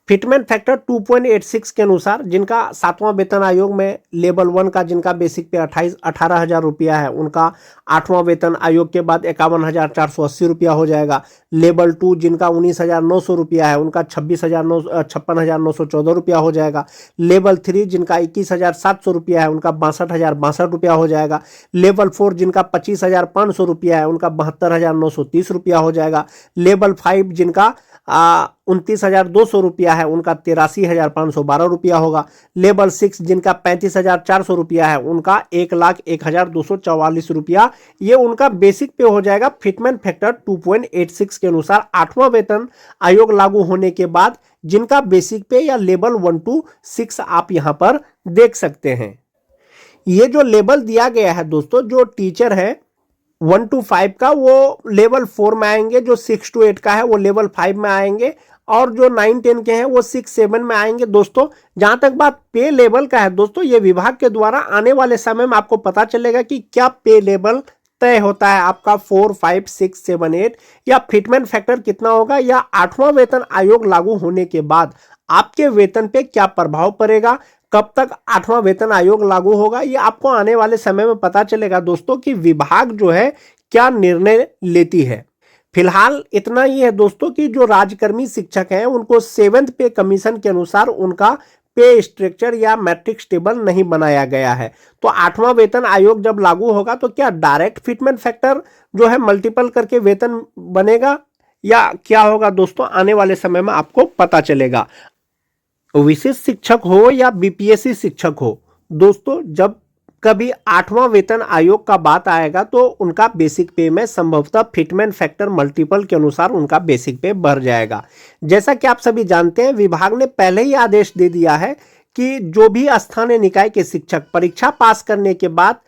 Fitment factor 2.86 के अनुसार जिनका 7वां वेतन आयोग में लेवल 1 का जिनका बेसिक पे 18,000 रुपया है, उनका 8वां वेतन आयोग के बाद 51,480 रुपया हो जाएगा। लेवल 2 जिनका 19,900 रुपया है, उनका 56,914 रुपया हो जाएगा। लेवल 3 जिनका 21,700 रुपया है, उनका 62,062 रुपया हो जाएगा। लेवल 4 जिनका 25,500 रुपया है, उनका 72,930 रुपया हो जाएगा। लेवल 5 जिनका 29,200 रुपया है, उनका 83,512 रुपया होगा। लेवल 6 जिनका 35,400 रुपया है, उनका 1,01,244 रुपया ये उनका बेसिक पे हो जाएगा। फिटमेंट फैक्टर 2.86 के अनुसार 8वां वेतन आयोग लागू होने के बाद जिनका बेसिक पे या लेवल 1 to 6 आप यहां पर देख सकते हैं। ये जो लेवल दिया गया है दोस्तों, जो टीचर है 1 to 5 का वो लेवल 4 में आएंगे, जो 6 to 8 का है वो लेवल 5 में आएंगे, और जो 9-10 के हैं वो 6-7 में आएंगे। दोस्तों जहां तक बात पे लेवल का है दोस्तों, ये विभाग के द्वारा आने वाले समय में आपको पता चलेगा कि क्या पे लेवल तय होता है आपका 4, 5, 6, 7, 8 या फिटमेंट फैक्टर कितना होगा, या 8वां वेतन आयोग लागू होने के बाद आपके वेतन पे क्या प्रभाव पड़ेगा, कब तक 8वां वेतन आयोग लागू होगा, ये आपको आने वाले समय में पता चलेगा दोस्तों कि विभाग जो है क्या निर्णय लेती है। फिलहाल इतना ही है दोस्तों कि जो राज्यकर्मी शिक्षक हैं उनको 7th पे कमीशन के अनुसार उनका पे स्ट्रक्चर या मैट्रिक्स टेबल नहीं बनाया गया है। तो 8वां वेतन आयोग जब लागू होगा तो क्या डायरेक्ट फिटमेंट फैक्टर जो है मल्टीपल करके वेतन बनेगा या क्या होगा दोस्तों, आने वाले समय में आपको पता चलेगा। विशिष्ट शिक्षक हो या बीपीएससी शिक्षक हो दोस्तों, जब कभी 8वां वेतन आयोग का बात आएगा तो उनका बेसिक पे में संभवतः फिटमेंट फैक्टर मल्टीपल के अनुसार उनका बेसिक पे बढ़ जाएगा। जैसा कि आप सभी जानते हैं, विभाग ने पहले ही आदेश दे दिया है कि जो भी स्थानीय निकाय के शिक्षक परीक्षा पास करने के बाद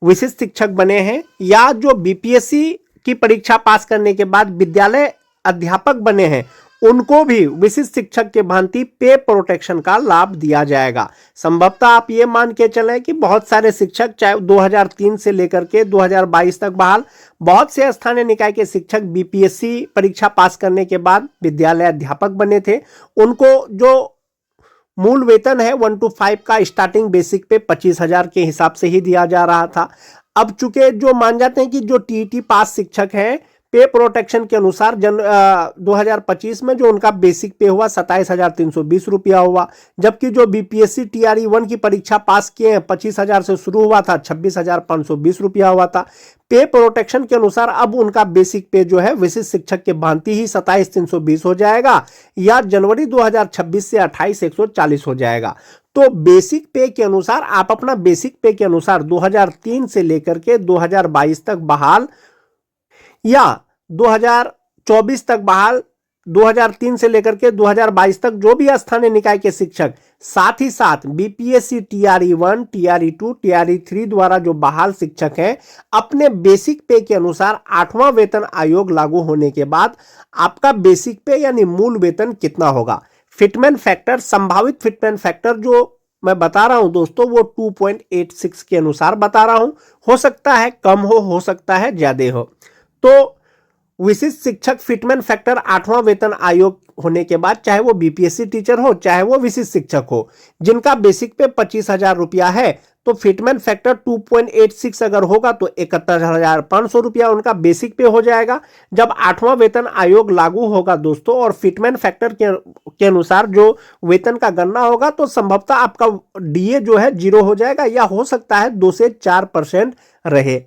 विशिष्ट शिक्षक बने हैं या जो बीपीएससी की परीक्षा पास करने के बाद विद्यालय अध्यापक बने हैं, उनको भी विशिष्ट शिक्षक के भांति पे प्रोटेक्शन का लाभ दिया जाएगा। संभवतः आप ये मान के चलें कि बहुत सारे शिक्षक चाहे 2003 से लेकर के 2022 तक बहाल बहुत से स्थानीय निकाय के शिक्षक बीपीएससी परीक्षा पास करने के बाद विद्यालय अध्यापक बने थे, उनको जो मूल वेतन है 1 to 5 का स्टार्टिंग बेसिक पे 25,000 के हिसाब से ही दिया जा रहा था। अब चूंकि जो मान जाते हैं कि जो टीईटी पास शिक्षक हैं, पे प्रोटेक्शन के अनुसार 2025 में जो उनका बेसिक पे हुआ 27,320 रुपया हुआ, जबकि जो बीपीएससी टीआरई 1 की परीक्षा पास किए हैं 25,000 से शुरू हुआ था, 26,520 रुपया हुआ था। पे प्रोटेक्शन के अनुसार अब उनका बेसिक पे जो है विशिष्ट शिक्षक के भांति ही 27,320 हो जाएगा या जनवरी 2026 से 28,140 हो जाएगा। तो बेसिक पे के अनुसार आप अपना बेसिक पे के अनुसार 2003 से लेकर के 2022 तक बहाल या 2024 तक बहाल, 2003 से लेकर के 2022 तक जो भी स्थानीय निकाय के शिक्षक, साथ ही साथ बीपीएससी टीआरई 1, टीआरई 2, टीआरई 3 द्वारा जो बहाल शिक्षक हैं, अपने बेसिक पे के अनुसार 8वां वेतन आयोग लागू होने के बाद आपका बेसिक पे यानी मूल वेतन कितना होगा। फिटमेंट फैक्टर, संभावित फिटमेंट फैक्टर जो मैं बता रहा हूं दोस्तों वो 2.86 के अनुसार बता रहा हूं। हो सकता है कम हो सकता है ज्यादा हो। तो विशिष्ट शिक्षक फिटमेंट फैक्टर 8वां वेतन आयोग होने के बाद, चाहे वो बीपीएससी टीचर हो चाहे वो विशिष्ट शिक्षक हो, जिनका बेसिक पे 25,000 रुपया है, तो फिटमेंट फैक्टर 2.86 अगर होगा तो 71,500 रुपया उनका बेसिक पे हो जाएगा। जब 8वां वेतन आयोग लागू होगा दोस्तों और फिटमेंट फैक्टर के अनुसार जो वेतन का गणना होगा, तो संभवतः आपका डीए जो है 0 हो जाएगा या हो सकता है 2 से 4% रहे।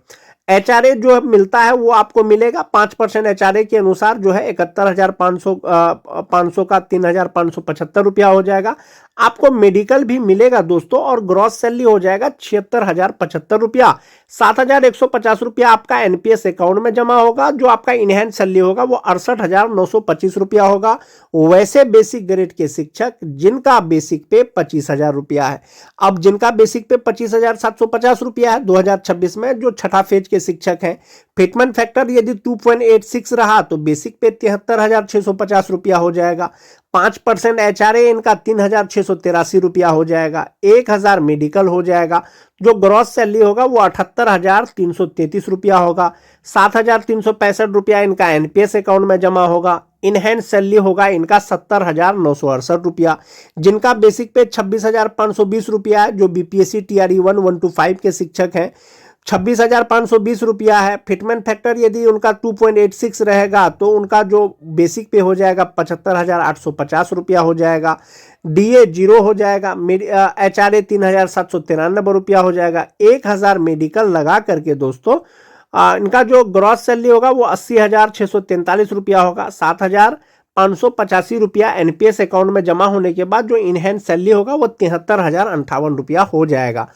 एचआरए जो मिलता है वो आपको मिलेगा 5% एचआरए के अनुसार जो है 71,500 का 3,575 रुपया हो जाएगा। आपको मेडिकल भी मिलेगा दोस्तों और ग्रॉस सैलरी हो जाएगा 76,075 रुपया। 7,150 रुपया आपका एनपीएस अकाउंट में जमा होगा। जो आपका इनहैंस सैलरी होगा वो 68,925 रुपया होगा। वैसे बेसिक ग्रेड के शिक्षक जिनका बेसिक पे 25,000 रुपया है, अब जिनका बेसिक पे 25,750 रुपया है 2026 में, जो छठा फेज के शिक्षक हैं, फिटमेंट फैक्टर यदि 2.86 रहा तो बेसिक पे 73,650 रुपया हो जाएगा। 5% एचआरए इनका 3,683 रुपया हो जाएगा। 1,000 मेडिकल हो जाएगा। जो ग्रॉस सैलरी होगा वो 78,333 रुपया होगा। 7,365 रुपया इनका एनपीएस अकाउंट में जमा होगा। इनहैंस सैलरी होगा इनका 70,968 रुपया, जिनका बेसिक पे 26,520 रुपया है, जो बीपीएससी टीआरई 1 1 to 5 के शिक्षक हैं 26,520 रुपया है। फिटमेंट फैक्टर यदि उनका 2.86 रहेगा तो उनका जो बेसिक पे हो जाएगा 75,850 रुपया हो जाएगा, डीए 0 हो जाएगा, एचआरए 3,793 रुपया हो जाएगा। 1,000 मेडिकल लगा करके दोस्तों इनका जो ग्रॉस सैलरी होगा वो 80,643 रुपया होगा। 7,585 रुपया एनपीएस अकाउंट में जमा होने के बाद जो इनहैंस सैलरी होगा वो 73,058 रुपया हो जाएगा।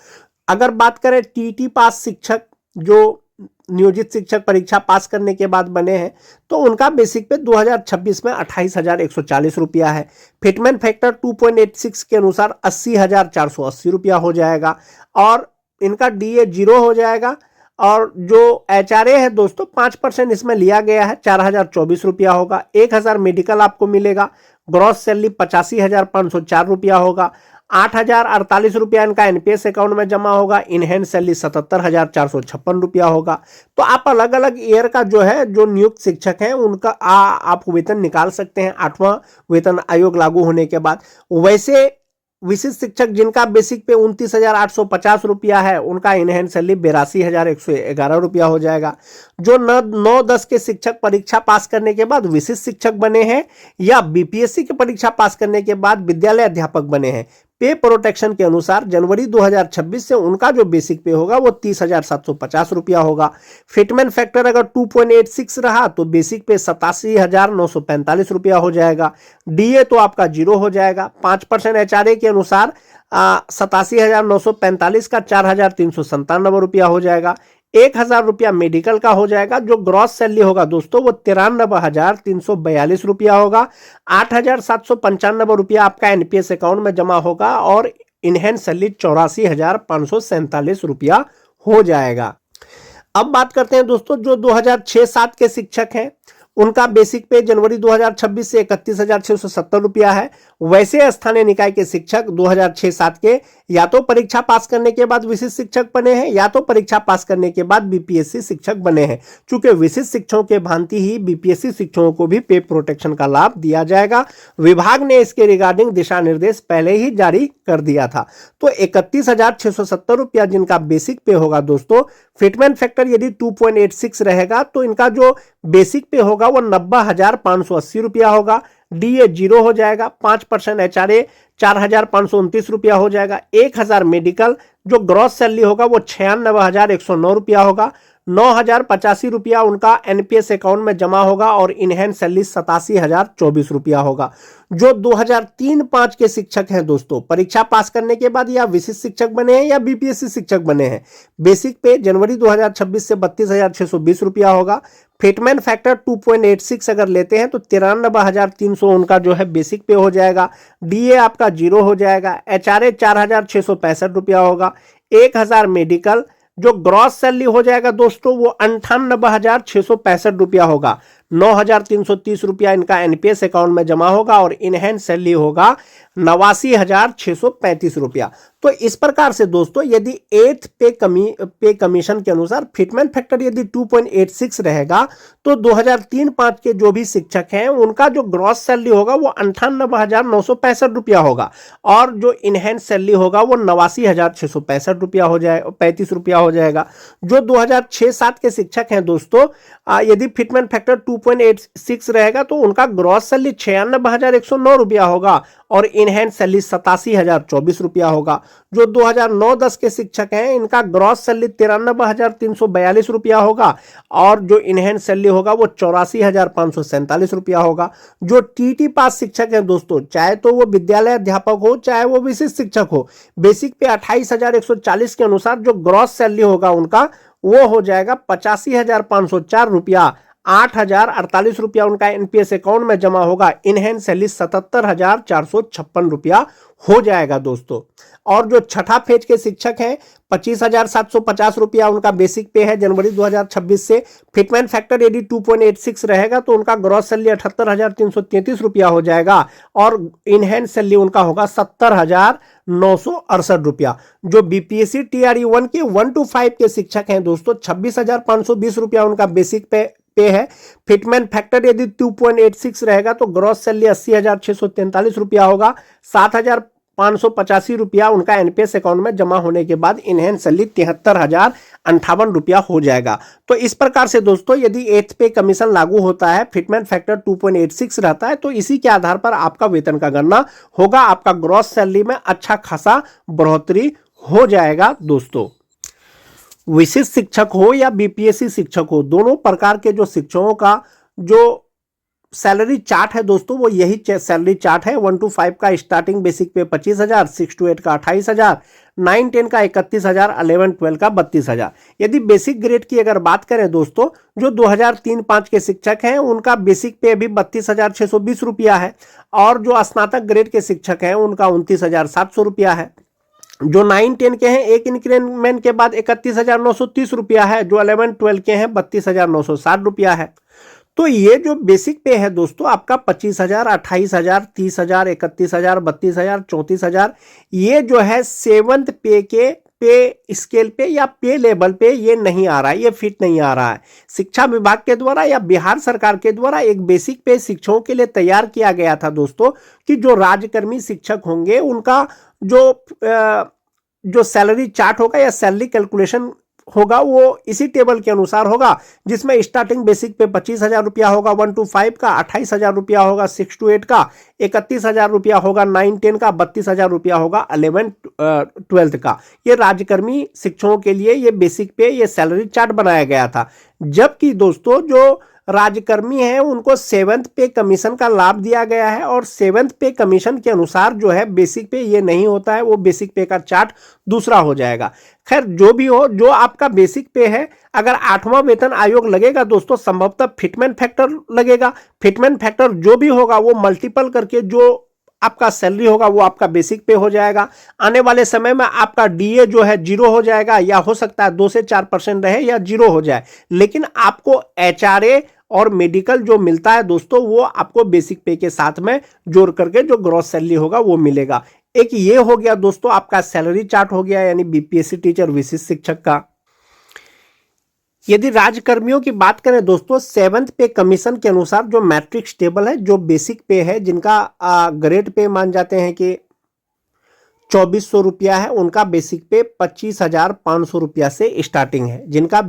अगर बात करें टीटी पास शिक्षक जो नियोजित शिक्षक परीक्षा पास करने के बाद बने हैं तो उनका बेसिक पे 2026 में 28,140 रुपया है। फिटमेंट फैक्टर 2.86 के अनुसार 80,480 रुपया हो जाएगा और इनका डीए 0 हो जाएगा। और जो एचआरए है दोस्तों 5% इसमें लिया गया है, 4,024 रुपया होगा। 1,000 मेडिकल आपको मिलेगा। ग्रॉस सैलरी 85,504 रुपया होगा। 8,048 रुपया इनका एनपीएस अकाउंट में जमा होगा। इनहैंस सैलरी 77,456 रुपया होगा। तो आप अलग अलग ईयर का जो है जो नियुक्त शिक्षक हैं उनका आप वेतन निकाल सकते हैं 8वां वेतन आयोग लागू होने के बाद। वैसे विशिष्ट शिक्षक जिनका बेसिक पे 29,850 रुपया है उनका इनहैंस सैलरी 82,111 रुपया हो जाएगा। जो 9-10 के शिक्षक परीक्षा पास करने के बाद विशिष्ट शिक्षक बने हैं या बीपीएससी की परीक्षा पास करने के बाद विद्यालय अध्यापक बने हैं, पे प्रोटेक्शन के अनुसार जनवरी 2026 से उनका जो बेसिक पे होगा वो 30,750 रुपया होगा। फिटमेंट फैक्टर अगर 2.86 रहा तो बेसिक पे 87,945 रुपया हो जाएगा। डीए तो आपका 0 हो जाएगा। 5% एचआरए के अनुसार 87,945 का 4,397 रुपया हो जाएगा। 1,000 रुपया मेडिकल का हो जाएगा। जो ग्रॉस सैलरी होगा दोस्तों वो 93,342 रुपया होगा। 8,795 रुपया आपका एनपीएस अकाउंट में जमा होगा और इनहैंस सैलरी 84,547 रुपया हो जाएगा। अब बात करते हैं दोस्तों जो 2006-7 के शिक्षक हैं उनका बेसिक पे जनवरी 2026 से 31,670 रुपया है। वैसे स्थानीय निकाय के शिक्षक 2006-7 के या तो परीक्षा पास करने के बाद विशिष्ट शिक्षक बने हैं या तो परीक्षा पास करने के बाद बीपीएससी शिक्षक बने हैं। चूंकि विशिष्ट शिक्षकों के भांति ही बीपीएससी शिक्षकों को भी पे प्रोटेक्शन का लाभ दिया जाएगा। विभाग ने इसके रिगार्डिंग दिशा निर्देश पहले ही जारी कर दिया था। तो 31,670 रुपया जिनका बेसिक पे होगा दोस्तों, फिटमेंट फैक्टर यदि 2.86 रहेगा तो इनका जो बेसिक पे होगा वो 90,580 रुपया होगा। डीए 0 हो जाएगा। 5% एचआरए 4,529 रुपया हो जाएगा। 1,000 मेडिकल जो ग्रॉस सैलरी होगा वो 96,109 रुपया होगा। 9,085 रुपया उनका एनपीएस अकाउंट में जमा होगा और इनहैंस सैलरी 87,024 रुपया होगा। जो 2003-5 के शिक्षक हैं दोस्तों, परीक्षा पास करने के बाद या विशिष्ट शिक्षक बने हैं या बीपीएससी शिक्षक बने हैं, बेसिक पे जनवरी 2026 से 32,620 रुपया होगा। फिटमेंट फैक्टर 2.86 अगर लेते हैं तो 93,300 उनका जो है बेसिक पे हो जाएगा। डीए आपका 0 हो जाएगा। एचआरए 4,665 रुपया होगा। 1,000 मेडिकल जो ग्रॉस सैलरी हो जाएगा दोस्तों वो 98,665 रुपया होगा। 9,330 रुपया इनका एनपीएस अकाउंट में जमा होगा और इनहैंस सैलरी होगा 89,635 रुपया। तो इस प्रकार से दोस्तों यदि 8th पे कमीशन के अनुसार फिटमेंट फैक्टर यदि 2.86 रहेगा तो 2003-5 के जो भी शिक्षक हैं उनका जो ग्रॉस सैलरी होगा वो 98,965 रुपया होगा और जो इनहैंस सैलरी होगा वो 89,665 रुपया हो जाए 35 रुपया हो जाएगा। जो 2006-7 के शिक्षक हैं दोस्तों, यदि फिटमेंट फैक्टर 2.86 रहेगा तो उनका ग्रॉस सैलरी 96,109 रुपया होगा और इनहैंस सैलरी 87,024 रुपया होगा। जो 2009-10 के शिक्षक हैं इनका ग्रॉस सैलरी 93,342 रुपया होगा और जो इनहैंस सैलरी होगा वो 84,547 रुपया होगा। जो टीटी पास शिक्षक हैं दोस्तों, चाहे तो वो विद्यालय अध्यापक हो चाहे वो विशिष्ट शिक्षक हो, बेसिक पे 28,140 के अनुसार जो ग्रॉस सैलरी होगा उनका वो हो जाएगा 85,504 रुपया। 8,048 रुपया उनका एनपीएस अकाउंट में जमा होगा। इनहैंस सैलरी 77,456 रुपया हो जाएगा दोस्तों। और जो छठा फेज के शिक्षक हैं 25,750 रुपया उनका बेसिक पे है जनवरी 2026 से। फिटमेंट फैक्टर यदि 2.86 रहेगा तो उनका ग्रॉस सैलरी 78,333 रुपया हो जाएगा और इनहैंस सैलरी उनका होगा 70,968 रुपया। जो बीपीएससी टीआरई 1 के 1 to 5 के शिक्षक हैं दोस्तों, 26,520 रुपया उनका बेसिक पे पे है। फिटमेंट फैक्टर यदि 2.86 रहेगा तो ग्रॉस सैलरी 80,643 रुपया होगा। 7,585 रुपया उनका एनपीएस अकाउंट में जमा होने के बाद इनहेंस सैलरी 73,058 रुपया हो जाएगा। तो इस प्रकार से दोस्तों यदि 8th पे कमीशन लागू होता है, फिटमेंट फैक्टर 2.86 रहता है, तो इसी के आधार पर आपका वेतन का गणना होगा, आपका ग्रॉस सैलरी में अच्छा खासा बढ़ोतरी हो जाएगा। दोस्तों विशिष्ट शिक्षक हो या बीपीएससी शिक्षक हो, दोनों प्रकार के जो शिक्षकों का जो सैलरी चार्ट है दोस्तों वो यही सैलरी चार्ट है। 1 to 5 का स्टार्टिंग बेसिक पे 25,000, 6 to 8 का 28,000, 9, 10 का 31,000, 11, 12 का 32,000। यदि बेसिक ग्रेड की अगर बात करें दोस्तों, जो 2003-05 के शिक्षक हैं उनका बेसिक पे अभी 32,620 रुपया है, और जो स्नातक ग्रेड के शिक्षक हैं उनका 29,700 रुपया है। जो 9, 10 के हैं एक इंक्रीमेंट के बाद 31,930 रुपया है। जो 11, 12 के हैं 32,960 रुपया है। तो ये जो बेसिक पे है दोस्तों आपका 25,000, 28,000, 30,000, 31,000, 32,000, 34,000, ये जो है 7th पे के पे स्केल पे या पे लेवल पे ये नहीं आ रहा है, ये फिट नहीं आ रहा है। शिक्षा विभाग के द्वारा या बिहार सरकार के द्वारा एक बेसिक पे शिक्षकों के लिए तैयार किया गया था दोस्तों, कि जो राज्यकर्मी शिक्षक होंगे उनका जो सैलरी चार्ट होगा या सैलरी कैलकुलेशन होगा वो इसी टेबल के अनुसार होगा, जिसमें स्टार्टिंग बेसिक पे 25,000 रुपया होगा, 1 to 5 का 28,000 रुपया होगा, 6 to 8 का 31,000 रुपया होगा, 9, 10 का 32,000 रुपया होगा, 11, 12 का। ये राज्यकर्मी शिक्षकों के लिए ये बेसिक पे ये सैलरी चार्ट बनाया गया था। जबकि दोस्तों जो राज्यकर्मी हैं उनको 7th पे कमीशन का लाभ दिया गया है, और 7th पे कमीशन के अनुसार जो है बेसिक पे ये नहीं होता है, वो बेसिक पे का चार्ट दूसरा हो जाएगा। खैर जो भी हो, जो आपका बेसिक पे है, अगर 8वां वेतन आयोग लगेगा दोस्तों संभवतः फिटमेंट फैक्टर लगेगा। फिटमेंट फैक्टर जो भी होगा वो मल्टीपल करके जो आपका सैलरी होगा वो आपका बेसिक पे हो जाएगा। आने वाले समय में आपका डीए जो है 0 हो जाएगा, या हो सकता है 2 से 4% रहे या 0 हो जाए, लेकिन आपको एचआरए और मेडिकल जो मिलता है दोस्तों वो आपको बेसिक पे के साथ में जोड़ करके जो ग्रॉस सैलरी होगा वो मिलेगा। एक ये हो गया दोस्तों आपका सैलरी चार्ट हो गया, यानी बीपीएससी टीचर विशिष्ट शिक्षक का। यदि राज्यकर्मियों की बात करें दोस्तों, 7th पे कमीशन के अनुसार जो मैट्रिक्स टेबल है, जो बेसिक पे है, जिनका ग्रेड पे मान जाते हैं कि 2400 रुपया है, उनका बेसिक पे 25,500 रुपया से स्टार्टिंग है। जिनका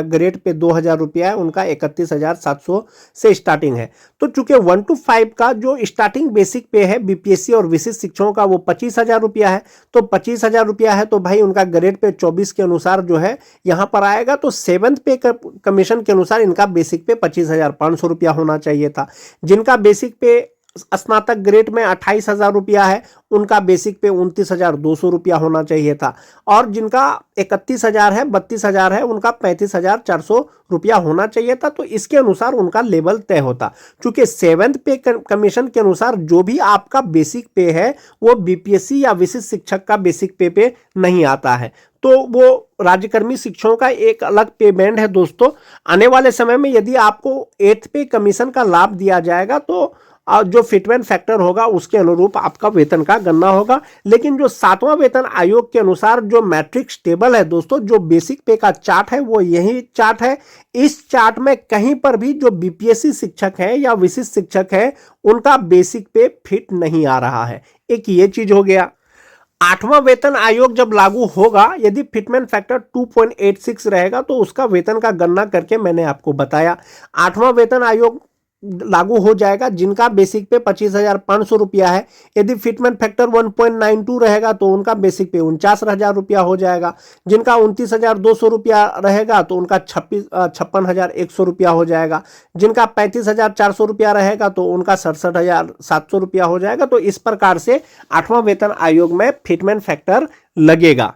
ग्रेड पे 2,000 रुपया है उनका 31,700 से स्टार्टिंग है। तो चूंकि 1 to 5 का जो स्टार्टिंग बेसिक पे है बीपीएससी और विशिष्ट शिक्षकों का वो 25,000 रुपया है, तो 25,000 रुपया है तो भाई उनका ग्रेड पे 24 के अनुसार जो है यहाँ पर आएगा। तो 7th पे कमीशन के अनुसार इनका बेसिक पे 25,500 रुपया होना चाहिए था। जिनका बेसिक पे स्नातक ग्रेड में 28,000 रुपया है उनका बेसिक पे 29,200 रुपया होना चाहिए था, और जिनका 31,000 है, 32,000 है, उनका 35,400 रुपया होना चाहिए था। तो इसके अनुसार उनका लेवल तय होता। चूंकि 7th पे कमीशन के अनुसार जो भी आपका बेसिक पे है वो बीपीएससी या विशिष्ट शिक्षक का बेसिक पे नहीं आता है, तो वो राज्यकर्मी शिक्षकों का एक अलग पेमेंट है दोस्तों। आने वाले समय में यदि आपको 8th पे कमीशन का लाभ दिया जाएगा तो जो फिटमेंट फैक्टर होगा उसके अनुरूप आपका वेतन का गणना होगा। लेकिन जो 7वां वेतन आयोग के अनुसार जो मैट्रिक्स टेबल है दोस्तों, जो बेसिक पे का चार्ट है वो यही चार्ट है। इस चार्ट में कहीं पर भी जो बीपीएससी शिक्षक है या विशिष्ट शिक्षक है उनका बेसिक पे फिट नहीं आ रहा है। एक ये चीज हो गया। 8वां वेतन आयोग जब लागू होगा, यदि फिटमेंट फैक्टर 2.86 रहेगा तो उसका वेतन का गणना करके मैंने आपको बताया। 8वां वेतन आयोग लागू हो जाएगा जिनका बेसिक पे 25,500 रुपया है। यदि फिटमेंट फैक्टर 1.92 रहेगा तो उनका बेसिक पे 49,000 रुपया हो जाएगा। जिनका 29,200 रुपया रहेगा तो उनका 56,100 रुपया हो जाएगा। जिनका 35,400 रुपया रहेगा तो उनका 67,700 रुपया हो जाएगा। तो इस प्रकार से 8वां वेतन आयोग में फिटमेंट फैक्टर लगेगा।